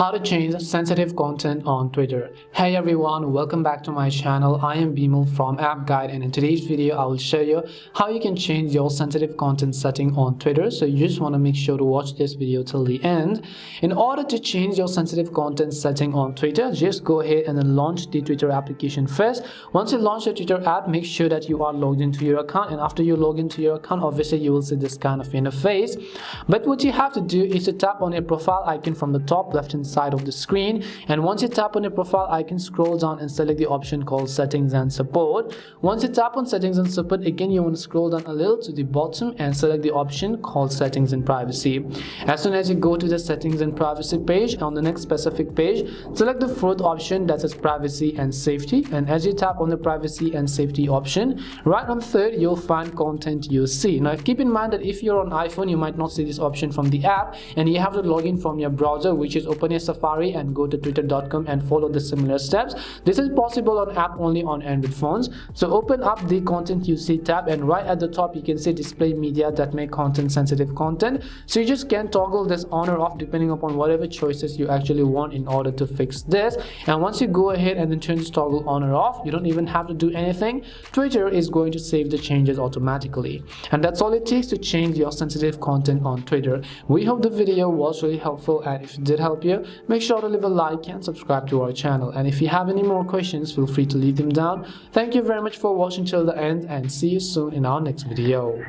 How to change sensitive content on Twitter. Hey everyone, welcome back to my channel. I am Bimal from App Guide, and in today's video I will show you how you can change your sensitive content setting on Twitter. So you just want to make sure to watch this video till the end. In order to change your sensitive content setting on Twitter, just go ahead and then launch the Twitter application first. Once you launch the Twitter app, make sure that you are logged into your account, and after you log into your account, obviously you will see this kind of interface. But what you have to do is to tap on your profile icon from the top left hand side of the screen, and once you tap on your profile icon, scroll down and select the option called settings and support. Once you tap on settings and support, again you want to scroll down a little to the bottom and select the option called settings and privacy. As soon as you go to the settings and privacy page, on the next specific page, select the fourth option that says privacy and safety, and as you tap on the privacy and safety option, right on third you'll find content you see. Now keep in mind that if you're on iPhone, you might not see this option from the app, and you have to log in from your browser, which is open your Safari and go to twitter.com and follow the similar steps. This is possible on app only on Android phones. So open up the content you see tab, and right at the top you can see display media that make content sensitive content. So you just can toggle this on or off depending upon whatever choices you actually want in order to fix this. And once you go ahead and then turn this toggle on or off, you don't even have to do anything. Twitter is going to save the changes automatically, and that's all it takes to change your sensitive content on Twitter. We hope the video was really helpful, and if it did help you, make sure to leave a like and subscribe to our channel. And if you have any more questions, feel free to leave them down. Thank you very much for watching till the end, and see you soon in our next video.